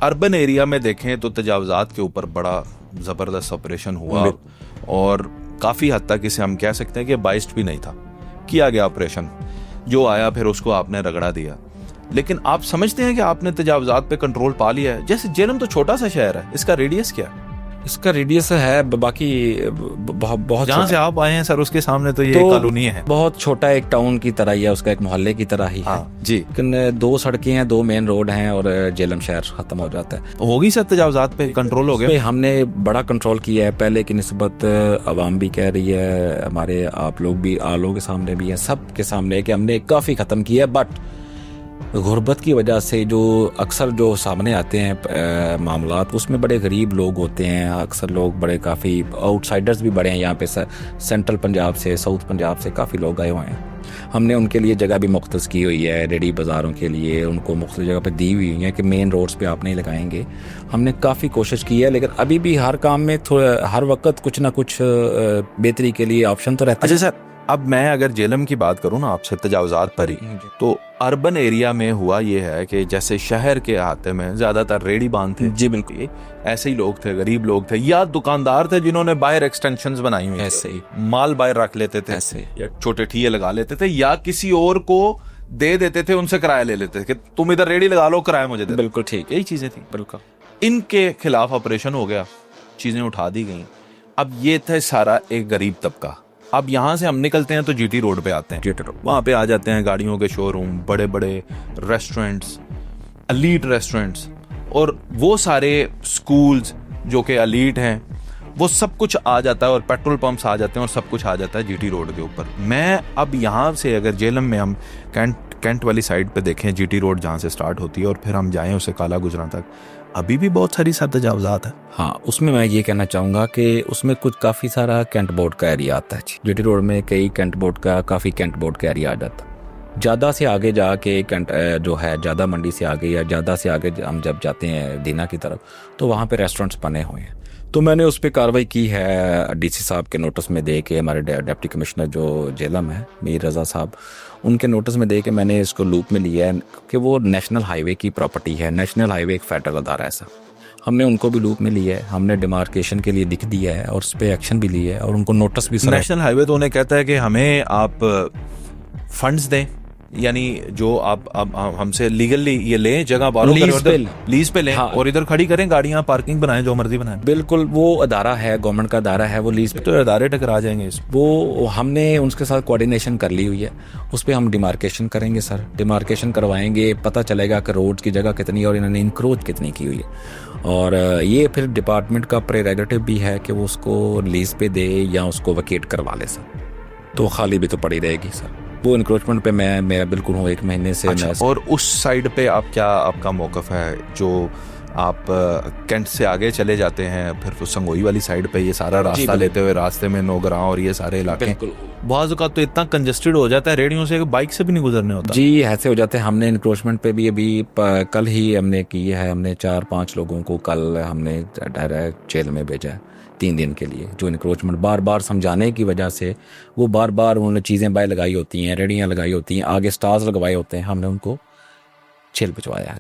Urban area में देखें तो तजावुज़ात के ऊपर बड़ा ज़बरदस्त ऑपरेशन हुआ और काफ़ी हद तक इसे हम कह सकते हैं कि बाइस्ड भी नहीं था, किया गया ऑपरेशन, जो आया फिर उसको आपने रगड़ा दिया। लेकिन आप समझते हैं कि आपने तजावुज़ात पे कंट्रोल पा लिया है? जैसे जेलम तो छोटा सा शहर है, इसका रेडियस क्या है? इसका रेडियस है बाकी बहुत जहाँ से आप आए हैं सर उसके सामने तो ये कॉलोनी है, बहुत छोटा एक टाउन की तरह ही है, उसका एक मोहल्ले की तरह ही है जी। लेकिन 2 सड़कें हैं, 2 मेन रोड हैं और जेलम शहर खत्म हो जाता है। होगी सर तजावुज़ात पे कंट्रोल हो गया? हमने बड़ा कंट्रोल किया है, पहले की निस्बत अवाम भी कह रही है, हमारे आप लोग भी आलों के सामने भी है, सब के सामने कि हमने काफ़ी ख़त्म किया है। बट गुर्बत की वजह से जो अक्सर जो सामने आते हैं मामलात, उसमें बड़े गरीब लोग होते हैं, अक्सर लोग बड़े काफ़ी आउटसाइडर्स भी बड़े हैं यहाँ पे, सेंट्रल पंजाब से, साउथ पंजाब से काफ़ी लोग आए हुए हैं। हमने उनके लिए जगह भी मुख्तस की हुई है, रेडी बाज़ारों के लिए उनको मुख्तलिफ जगह पे दी हुई है कि मेन रोड्स पे आप नहीं लगाएंगे। हमने काफ़ी कोशिश की है, लेकिन अभी भी हर काम में थोड़ा हर वक्त कुछ ना कुछ बेहतरी के लिए ऑप्शन तो रहता है। अच्छा सर, अब मैं अगर जेलम की बात करूँ ना आपसे तजावुज़ात पर ही, तो अर्बन एरिया में हुआ ये है कि जैसे शहर के अहाते में ज़्यादातर रेडी बांध थे, जी बिल्कुल, ऐसे ही लोग थे, गरीब लोग थे या दुकानदार थे जिन्होंने बाहर एक्सटेंशंस बनाई हुई, ऐसे ही माल बाहर रख लेते थे, ऐसे या छोटे ठिये लगा लेते थे या किसी और को दे देते थे, उनसे किराया ले लेते थे कि तुम इधर रेडी लगा लो, किराया मुझे दे। बिल्कुल ठीक, यही चीज़ें थी। बिल्कुल इनके खिलाफ ऑपरेशन हो गया, चीज़ें उठा दी गई। अब ये था सारा एक गरीब तबका। अब यहाँ से हम निकलते हैं तो जीटी रोड पे आते हैं, वहाँ पे आ जाते हैं गाड़ियों के शोरूम, बड़े बड़े रेस्टोरेंट्स, एलीट रेस्टोरेंट्स, और वो सारे स्कूल्स जो कि एलीट हैं, वो सब कुछ आ जाता है, और पेट्रोल पंप्स आ जाते हैं, और सब कुछ आ जाता है जीटी रोड के ऊपर। मैं अब यहाँ से अगर जेलम में हम कैंट वाली साइड पे देखें, जीटी रोड जहाँ से स्टार्ट होती है, और फिर हम जाएं उसे काला गुजरा तक, अभी भी बहुत सारी तजावुज़ात है। हाँ, उसमें मैं ये कहना चाहूँगा कि उसमें कुछ काफ़ी सारा कैंट बोर्ड का एरिया आता है। जीटी रोड में काफ़ी कैंट बोर्ड का एरिया आ जाता है। ज़्यादा से आगे जाके कैंट जो है, ज़्यादा मंडी से आगे या ज़्यादा से आगे हम जब जाते हैं दीना की तरफ, तो वहाँ पे रेस्टोरेंट्स बने हुए हैं। तो मैंने उस पर कार्रवाई की है, डीसी साहब के नोटिस में दे के, हमारे डिप्टी कमिश्नर जो जेलम है मीर रज़ा साहब, उनके नोटिस में दे के मैंने इसको लूप में लिया है कि वो नेशनल हाईवे की प्रॉपर्टी है, नेशनल हाईवे एक फेडरल अदारा है ऐसा। हमने उनको भी लूप में लिया है, हमने डिमार्केशन के लिए लिख दिया है और उस पर एक्शन भी लिया है और उनको नोटिस भी। नेशनल हाईवे तो उन्हें कहता है कि हमें आप फंड्स दें, यानी जो आप हमसे लीगली ये लें, जगह बारो लीज पे लें, हाँ, और इधर खड़ी करें गाड़ियां, पार्किंग बनाएं, जो मर्जी बनाएं। बिल्कुल, वो अदारा है, गवर्नमेंट का अदारा है, वो लीज पे, तो अदारे टकरा जाएंगे इस। वो हमने उनके साथ कोऑर्डिनेशन कर ली हुई है, उस पर हम डिमार्केशन करेंगे सर, डिमार्केशन करवाएंगे, पता चलेगा कि रोड की जगह कितनी है और इन्होंने इंक्रोच कितनी की हुई है। और ये फिर डिपार्टमेंट का प्रेरोगेटिव भी है कि वो उसको लीज पे दे या उसको वैकेट करवा ले सर, तो खाली भी तो पड़ी रहेगी सर। वो इंक्रोचमेंट पे मैं बिल्कुल हूँ 1 महीने से। अच्छा, और उस साइड पे आप क्या, आपका मौकफ है? जो आप कैंट से आगे चले जाते हैं, फिर तो संगोई वाली साइड पे ये सारा रास्ता लेते हुए, रास्ते में नोगरा और ये सारे इलाके, बहुत का तो इतना कंजेस्टेड हो जाता है रेडियो से, बाइक से भी नहीं गुजरने होता। जी, ऐसे हो जाते हैं। हमने इंक्रोचमेंट पे भी अभी कल ही हमने की है, हमने 4-5 लोगों को कल हमने डायरेक्ट जेल में भेजा है 3 दिन के लिए, जो इंक्रोचमेंट बार बार समझाने की वजह से वो बार बार उन्होंने चीज़ें बाहर लगाई होती हैं, रेडियाँ लगाई होती हैं, आगे स्टार्स लगवाए होते हैं, हमने उनको जेल भिजवाया है।